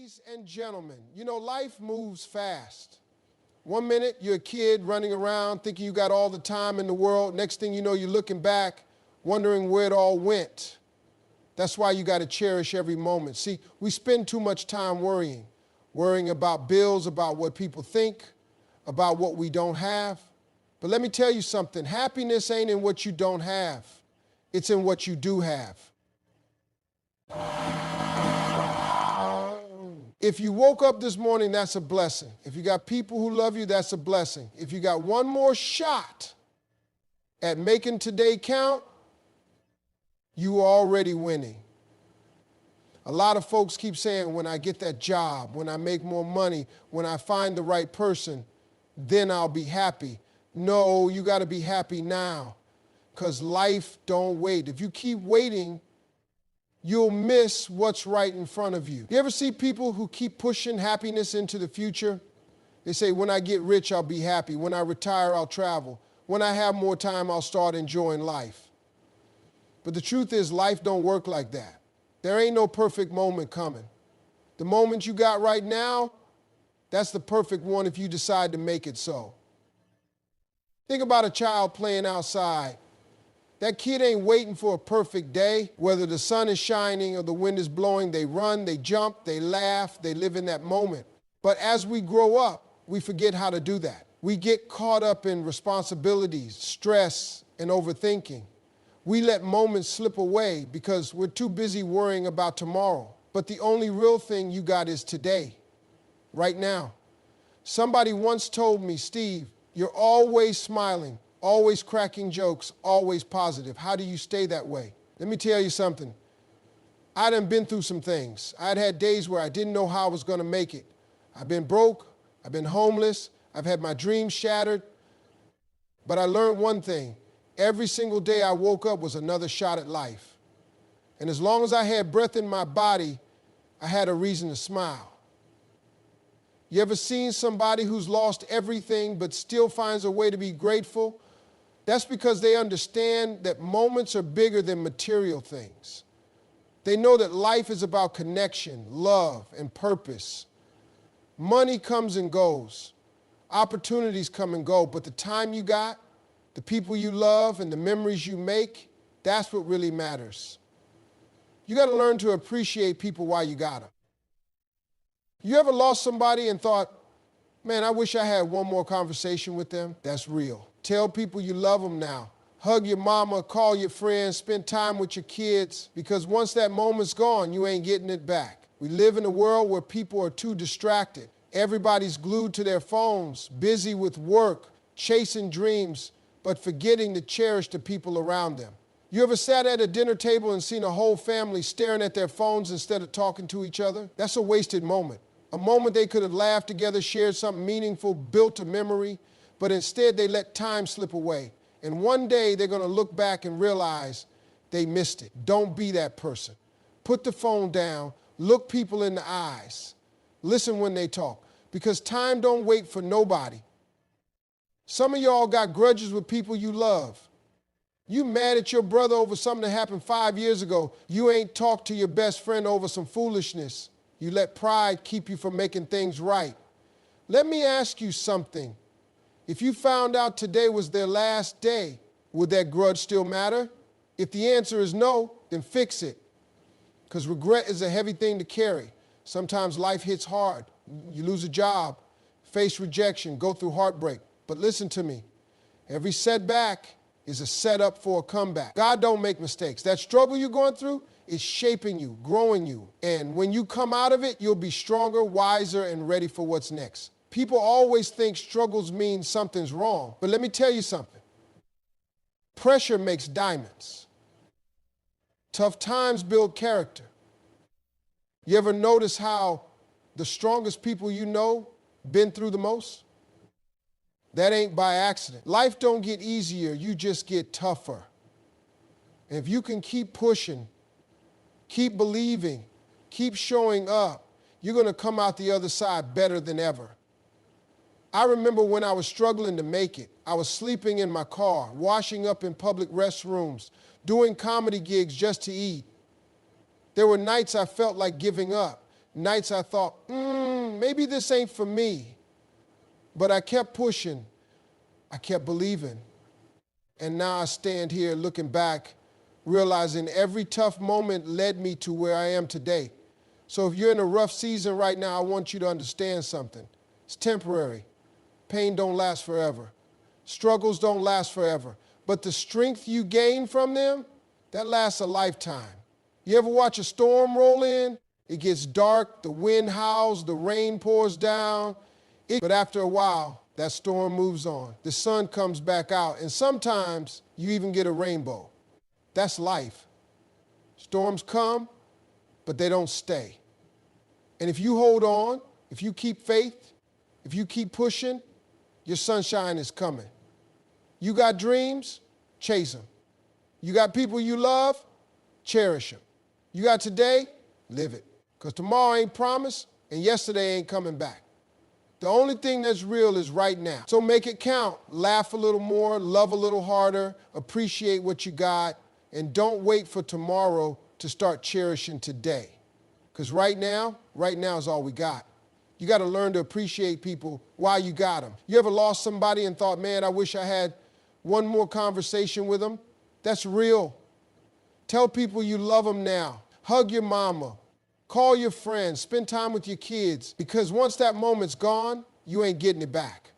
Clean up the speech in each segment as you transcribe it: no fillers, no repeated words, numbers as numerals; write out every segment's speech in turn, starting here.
Ladies and gentlemen, you know, life moves fast. 1 minute, you're a kid running around thinking you got all the time in the world. Next thing you know, you're looking back, wondering where it all went. That's why you got to cherish every moment. See, we spend too much time worrying about bills, about what people think, about what we don't have. But let me tell you something, happiness ain't in what you don't have. It's in what you do have. If you woke up this morning, that's a blessing. If you got people who love you, that's a blessing. If you got one more shot at making today count, you are already winning. A lot of folks keep saying, when I get that job, when I make more money, when I find the right person, then I'll be happy. No, you got to be happy now, because life don't wait. If you keep waiting, you'll miss what's right in front of you. You ever see people who keep pushing happiness into the future? They say, when I get rich, I'll be happy. When I retire, I'll travel. When I have more time, I'll start enjoying life. But the truth is, life don't work like that. There ain't no perfect moment coming. The moment you got right now, that's the perfect one if you decide to make it so. Think about a child playing outside. That kid ain't waiting for a perfect day. Whether the sun is shining or the wind is blowing, they run, they jump, they laugh, they live in that moment. But as we grow up, we forget how to do that. We get caught up in responsibilities, stress, and overthinking. We let moments slip away because we're too busy worrying about tomorrow. But the only real thing you got is today, right now. Somebody once told me, Steve, you're always smiling, always cracking jokes, always positive. How do you stay that way? Let me tell you something. I done been through some things. I'd had days where I didn't know how I was going to make it. I've been broke. I've been homeless. I've had my dreams shattered. But I learned one thing. Every single day I woke up was another shot at life. And as long as I had breath in my body, I had a reason to smile. You ever seen somebody who's lost everything but still finds a way to be grateful? That's because they understand that moments are bigger than material things. They know that life is about connection, love, and purpose. Money comes and goes. Opportunities come and go, but the time you got, the people you love, and the memories you make, that's what really matters. You got to learn to appreciate people while you got them. You ever lost somebody and thought, man, I wish I had one more conversation with them? That's real. Tell people you love them now. Hug your mama, call your friends, spend time with your kids, because once that moment's gone, you ain't getting it back. We live in a world where people are too distracted. Everybody's glued to their phones, busy with work, chasing dreams, but forgetting to cherish the people around them. You ever sat at a dinner table and seen a whole family staring at their phones instead of talking to each other? That's a wasted moment. A moment they could have laughed together, shared something meaningful, built a memory, but instead they let time slip away. And one day they're going to look back and realize they missed it. Don't be that person. Put the phone down, look people in the eyes, listen when they talk, because time don't wait for nobody. Some of y'all got grudges with people you love. You mad at your brother over something that happened 5 years ago. You ain't talked to your best friend over some foolishness. You let pride keep you from making things right. Let me ask you something. If you found out today was their last day, would that grudge still matter? If the answer is no, then fix it. Because regret is a heavy thing to carry. Sometimes life hits hard. You lose a job, face rejection, go through heartbreak. But listen to me. Every setback is a setup for a comeback. God don't make mistakes. That struggle you're going through is shaping you, growing you. And when you come out of it, you'll be stronger, wiser, and ready for what's next. People always think struggles mean something's wrong. But let me tell you something. Pressure makes diamonds. Tough times build character. You ever notice how the strongest people you know been through the most? That ain't by accident. Life don't get easier, you just get tougher. And if you can keep pushing, keep believing, keep showing up, you're going to come out the other side better than ever. I remember when I was struggling to make it. I was sleeping in my car, washing up in public restrooms, doing comedy gigs just to eat. There were nights I felt like giving up. nights I thought, maybe this ain't for me. But I kept pushing. I kept believing. And now I stand here looking back, realizing every tough moment led me to where I am today. So if you're in a rough season right now, I want you to understand something. It's temporary. Pain don't last forever. Struggles don't last forever. But the strength you gain from them, that lasts a lifetime. You ever watch a storm roll in? It gets dark, the wind howls, the rain pours down. But after a while, that storm moves on. The sun comes back out, and sometimes you even get a rainbow. That's life. Storms come, but they don't stay. And if you hold on, if you keep faith, if you keep pushing, your sunshine is coming. You got dreams? Chase them. You got people you love? Cherish them. You got today? Live it. Because tomorrow ain't promised, and yesterday ain't coming back. The only thing that's real is right now. So make it count. Laugh a little more, love a little harder, appreciate what you got, and don't wait for tomorrow to start cherishing today. Because right now is all we got. You got to learn to appreciate people while you got them. You ever lost somebody and thought, man, I wish I had one more conversation with them? That's real. Tell people you love them now. Hug your mama. Call your friends. Spend time with your kids. Because once that moment's gone, you ain't getting it back.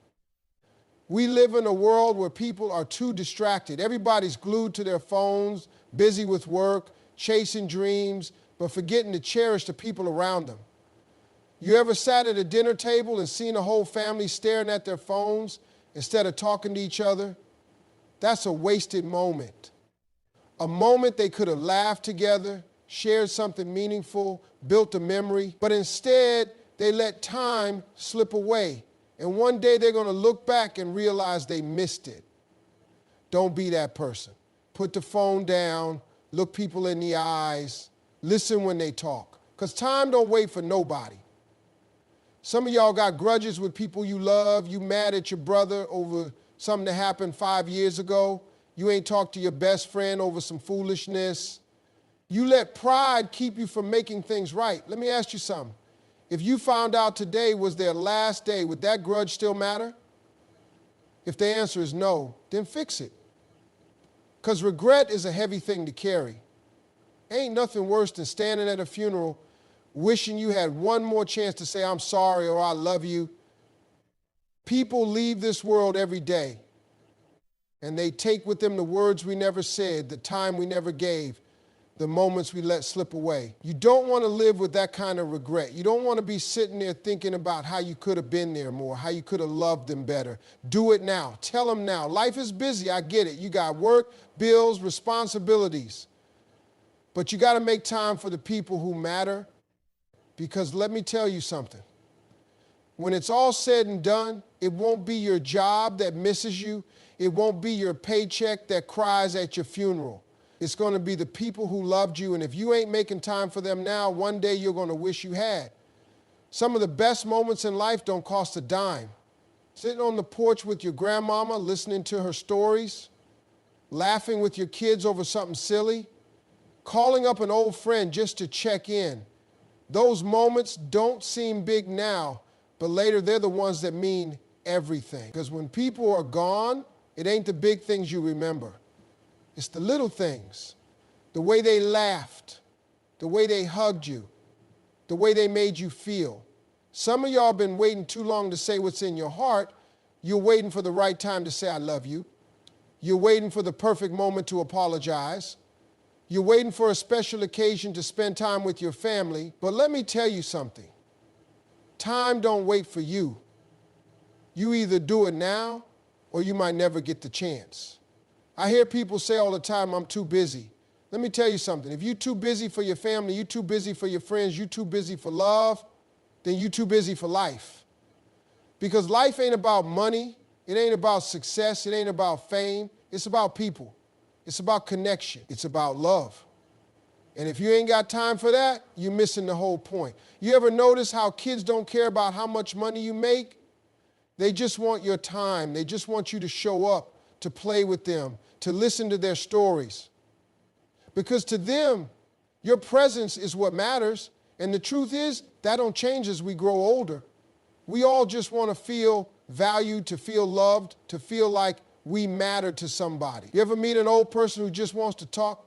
We live in a world where people are too distracted. Everybody's glued to their phones, busy with work, chasing dreams, but forgetting to cherish the people around them. You ever sat at a dinner table and seen a whole family staring at their phones instead of talking to each other? That's a wasted moment. A moment they could have laughed together, shared something meaningful, built a memory, but instead they let time slip away. And one day they're going to look back and realize they missed it. Don't be that person. Put the phone down, look people in the eyes, listen when they talk. Because time don't wait for nobody. Some of y'all got grudges with people you love. You mad at your brother over something that happened 5 years ago. You ain't talked to your best friend over some foolishness. You let pride keep you from making things right. Let me ask you something. If you found out today was their last day, would that grudge still matter? If the answer is no, then fix it. Because regret is a heavy thing to carry. Ain't nothing worse than standing at a funeral wishing you had one more chance to say, I'm sorry or I love you. People leave this world every day, and they take with them the words we never said, the time we never gave, the moments we let slip away. You don't want to live with that kind of regret. You don't want to be sitting there thinking about how you could have been there more, how you could have loved them better. Do it now. Tell them now. Life is busy. I get it. You got work, bills, responsibilities. But you got to make time for the people who matter, because let me tell you something. When it's all said and done, it won't be your job that misses you. It won't be your paycheck that cries at your funeral. It's going to be the people who loved you, and if you ain't making time for them now, one day you're going to wish you had. Some of the best moments in life don't cost a dime. Sitting on the porch with your grandmama, listening to her stories, laughing with your kids over something silly, calling up an old friend just to check in. Those moments don't seem big now, but later they're the ones that mean everything. Because when people are gone, it ain't the big things you remember. It's the little things, the way they laughed, the way they hugged you, the way they made you feel. Some of y'all been waiting too long to say what's in your heart. You're waiting for the right time to say, I love you. You're waiting for the perfect moment to apologize. You're waiting for a special occasion to spend time with your family. But let me tell you something. Time don't wait for you. You either do it now or you might never get the chance. I hear people say all the time, I'm too busy. Let me tell you something. If you're too busy for your family, you're too busy for your friends, you're too busy for love, then you're too busy for life. Because life ain't about money. It ain't about success. It ain't about fame. It's about people. It's about connection. It's about love. And if you ain't got time for that, you're missing the whole point. You ever notice how kids don't care about how much money you make? They just want your time. They just want you to show up, to play with them, to listen to their stories. Because to them, your presence is what matters. And the truth is, that don't change as we grow older. We all just want to feel valued, to feel loved, to feel like we matter to somebody. You ever meet an old person who just wants to talk?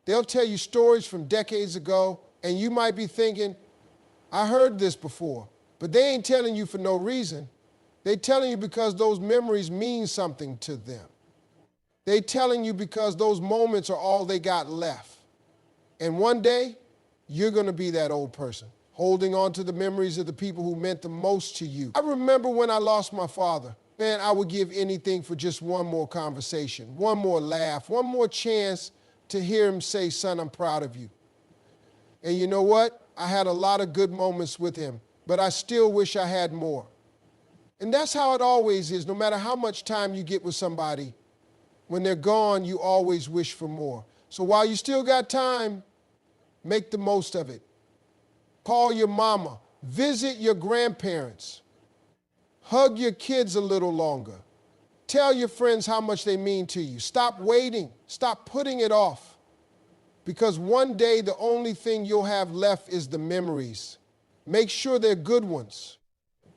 They'll tell you stories from decades ago, and you might be thinking, I heard this before, but they ain't telling you for no reason. They're telling you because those memories mean something to them. They're telling you because those moments are all they got left. And one day, you're going to be that old person, holding on to the memories of the people who meant the most to you. I remember when I lost my father. Man, I would give anything for just one more conversation, one more laugh, one more chance to hear him say, son, I'm proud of you. And you know what? I had a lot of good moments with him, but I still wish I had more. And that's how it always is. No matter how much time you get with somebody, when they're gone, you always wish for more. So while you still got time, make the most of it. Call your mama. Visit your grandparents. Hug your kids a little longer. Tell your friends how much they mean to you. Stop waiting. Stop putting it off. Because one day the only thing you'll have left is the memories. Make sure they're good ones.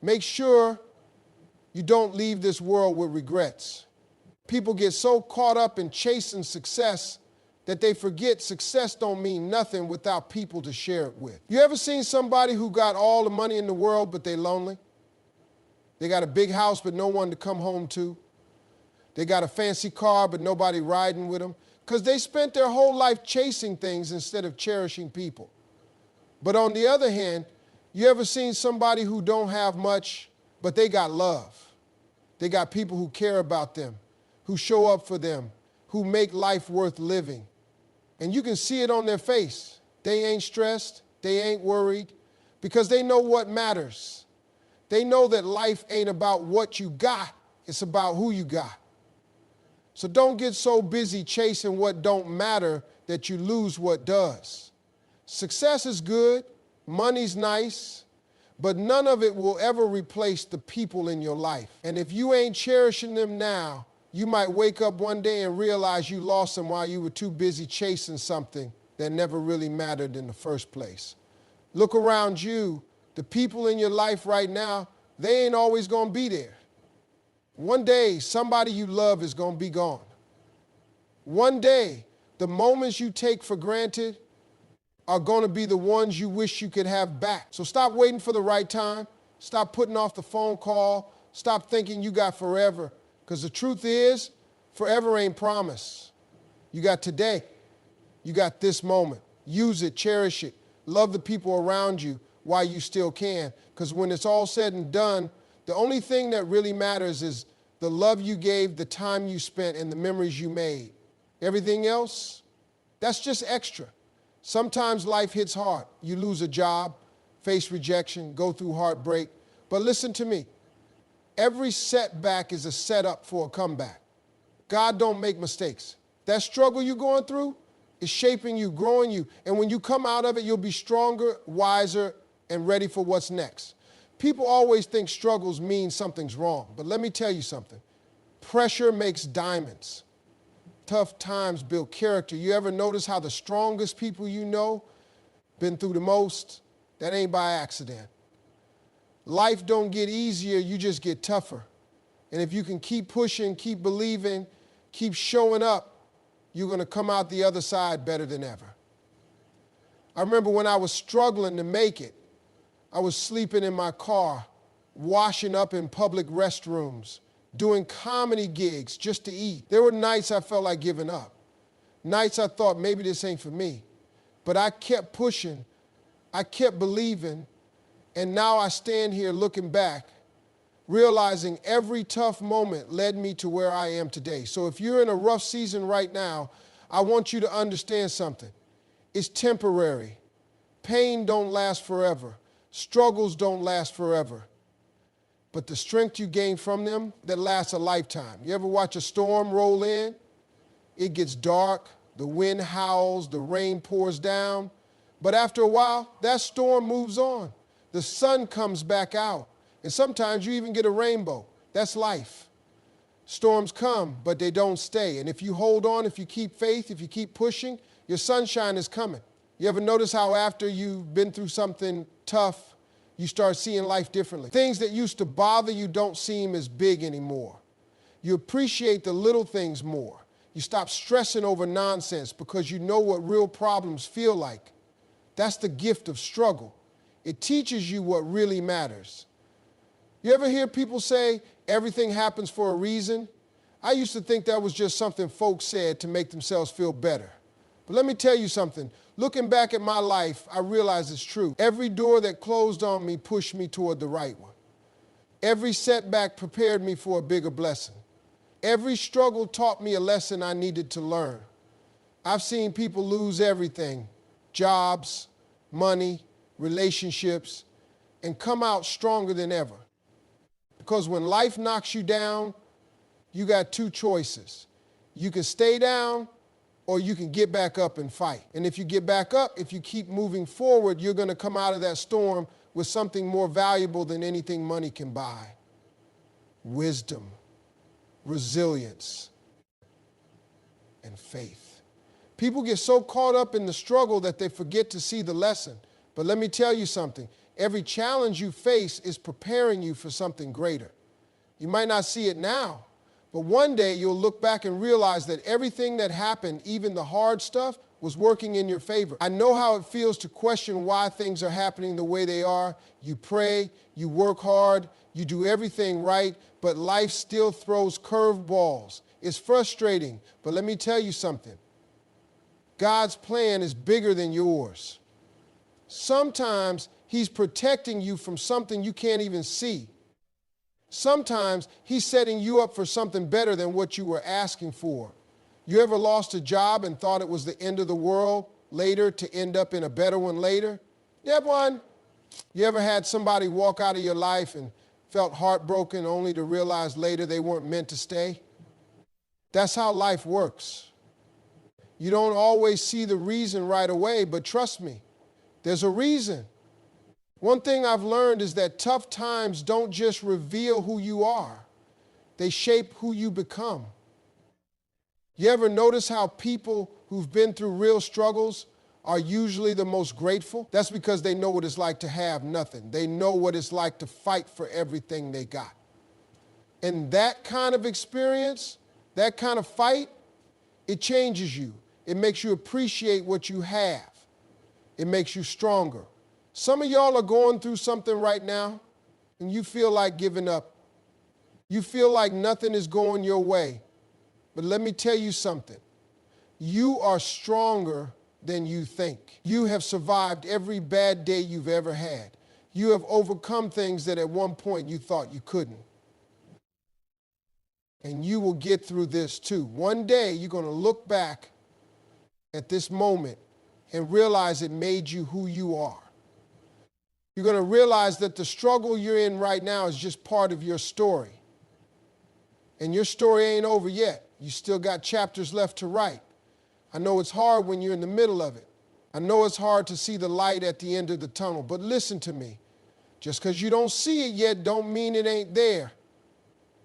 Make sure you don't leave this world with regrets. People get so caught up in chasing success that they forget success don't mean nothing without people to share it with. You ever seen somebody who got all the money in the world but they're lonely? They got a big house but no one to come home to. They got a fancy car but nobody riding with them because they spent their whole life chasing things instead of cherishing people. But on the other hand, you ever seen somebody who don't have much but they got love? They got people who care about them, who show up for them, who make life worth living. And you can see it on their face. They ain't stressed, they ain't worried, because they know what matters. They know that life ain't about what you got, it's about who you got. So don't get so busy chasing what don't matter that you lose what does. Success is good, money's nice, but none of it will ever replace the people in your life. And if you ain't cherishing them now, you might wake up one day and realize you lost them while you were too busy chasing something that never really mattered in the first place. Look around you. The people in your life right now, they ain't always going to be there. One day, somebody you love is going to be gone. One day, the moments you take for granted are going to be the ones you wish you could have back. So stop waiting for the right time. Stop putting off the phone call. Stop thinking you got forever. Because the truth is, forever ain't promised. You got today. You got this moment. Use it, cherish it. Love the people around you while you still can. Because when it's all said and done, the only thing that really matters is the love you gave, the time you spent, and the memories you made. Everything else, that's just extra. Sometimes life hits hard. You lose a job, face rejection, go through heartbreak. But listen to me. Every setback is a setup for a comeback. God don't make mistakes. That struggle you're going through is shaping you, growing you. And when you come out of it, you'll be stronger, wiser, and ready for what's next. People always think struggles mean something's wrong. But let me tell you something. Pressure makes diamonds. Tough times build character. You ever notice how the strongest people you know been through the most? That ain't by accident. Life don't get easier, you just get tougher. And if you can keep pushing, keep believing, keep showing up, you're going to come out the other side better than ever. I remember when I was struggling to make it, I was sleeping in my car, washing up in public restrooms, doing comedy gigs just to eat. There were nights I felt like giving up. Nights I thought maybe this ain't for me. But I kept pushing, I kept believing, and now I stand here looking back, realizing every tough moment led me to where I am today. So if you're in a rough season right now, I want you to understand something. It's temporary. Pain don't last forever. Struggles don't last forever. But the strength you gain from them, that lasts a lifetime. You ever watch a storm roll in? It gets dark, the wind howls, the rain pours down. But after a while, that storm moves on. The sun comes back out. And sometimes you even get a rainbow. That's life. Storms come, but they don't stay. And if you hold on, if you keep faith, if you keep pushing, your sunshine is coming. You ever notice how after you've been through something tough, you start seeing life differently? Things that used to bother you don't seem as big anymore. You appreciate the little things more. You stop stressing over nonsense because you know what real problems feel like. That's the gift of struggle. It teaches you what really matters. You ever hear people say everything happens for a reason? I used to think that was just something folks said to make themselves feel better. But let me tell you something. Looking back at my life, I realize it's true. Every door that closed on me pushed me toward the right one. Every setback prepared me for a bigger blessing. Every struggle taught me a lesson I needed to learn. I've seen people lose everything, jobs, money, relationships, and come out stronger than ever. Because when life knocks you down, you got two choices. You can stay down or you can get back up and fight. And if you get back up, if you keep moving forward, you're going to come out of that storm with something more valuable than anything money can buy. Wisdom, resilience, and faith. People get so caught up in the struggle that they forget to see the lesson. But let me tell you something. Every challenge you face is preparing you for something greater. You might not see it now, but one day you'll look back and realize that everything that happened, even the hard stuff, was working in your favor. I know how it feels to question why things are happening the way they are. You pray, you work hard, you do everything right, but life still throws curveballs. It's frustrating, but let me tell you something. God's plan is bigger than yours. Sometimes He's protecting you from something you can't even see. Sometimes He's setting you up for something better than what you were asking for. You ever lost a job and thought it was the end of the world later to end up in a better one later? You ever one? You ever had somebody walk out of your life and felt heartbroken only to realize later they weren't meant to stay? That's how life works. You don't always see the reason right away, but trust me, there's a reason. One thing I've learned is that tough times don't just reveal who you are. They shape who you become. You ever notice how people who've been through real struggles are usually the most grateful? That's because they know what it's like to have nothing. They know what it's like to fight for everything they got. And that kind of experience, that kind of fight, it changes you. It makes you appreciate what you have. It makes you stronger. Some of y'all are going through something right now, and you feel like giving up. You feel like nothing is going your way. But let me tell you something. You are stronger than you think. You have survived every bad day you've ever had. You have overcome things that at one point you thought you couldn't. And you will get through this too. One day you're going to look back at this moment and realize it made you who you are. You're going to realize that the struggle you're in right now is just part of your story. And your story ain't over yet. You still got chapters left to write. I know it's hard when you're in the middle of it. I know it's hard to see the light at the end of the tunnel, but listen to me. Just because you don't see it yet don't mean it ain't there.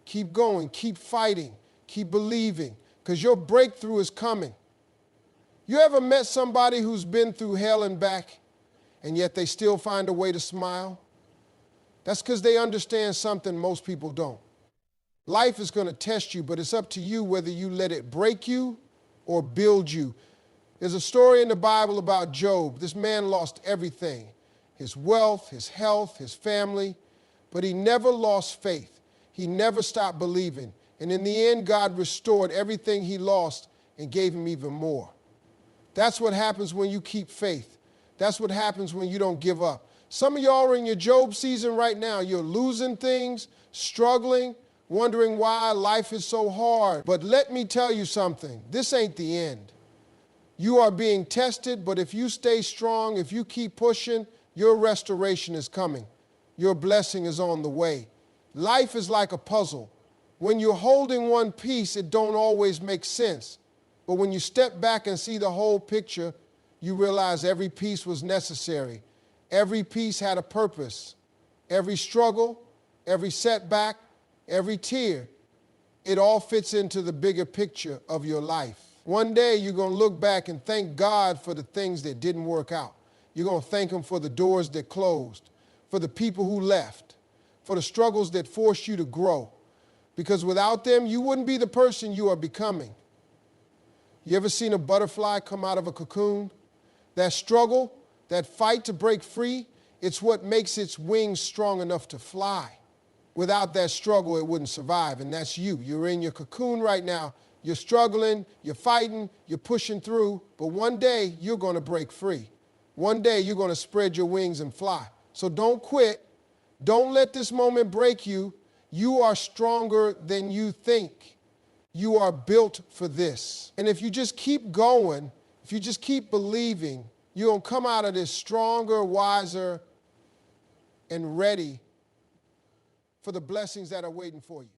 Keep going, keep fighting, keep believing, because your breakthrough is coming. You ever met somebody who's been through hell and back, and yet they still find a way to smile? That's because they understand something most people don't. Life is going to test you, but it's up to you whether you let it break you or build you. There's a story in the Bible about Job. This man lost everything, his wealth, his health, his family, but he never lost faith. He never stopped believing. And in the end, God restored everything he lost and gave him even more. That's what happens when you keep faith. That's what happens when you don't give up. Some of y'all are in your Job season right now. You're losing things, struggling, wondering why life is so hard. But let me tell you something. This ain't the end. You are being tested, but if you stay strong, if you keep pushing, your restoration is coming. Your blessing is on the way. Life is like a puzzle. When you're holding one piece, it don't always make sense. But when you step back and see the whole picture, you realize every piece was necessary. Every piece had a purpose. Every struggle, every setback, every tear, it all fits into the bigger picture of your life. One day you're going to look back and thank God for the things that didn't work out. You're going to thank him for the doors that closed, for the people who left, for the struggles that forced you to grow. Because without them, you wouldn't be the person you are becoming. You ever seen a butterfly come out of a cocoon? That struggle, that fight to break free, it's what makes its wings strong enough to fly. Without that struggle, it wouldn't survive, and that's you. You're in your cocoon right now. You're struggling, you're fighting, you're pushing through, but one day you're going to break free. One day you're going to spread your wings and fly. So don't quit. Don't let this moment break you. You are stronger than you think. You are built for this. And if you just keep going, if you just keep believing, you're going to come out of this stronger, wiser, and ready for the blessings that are waiting for you.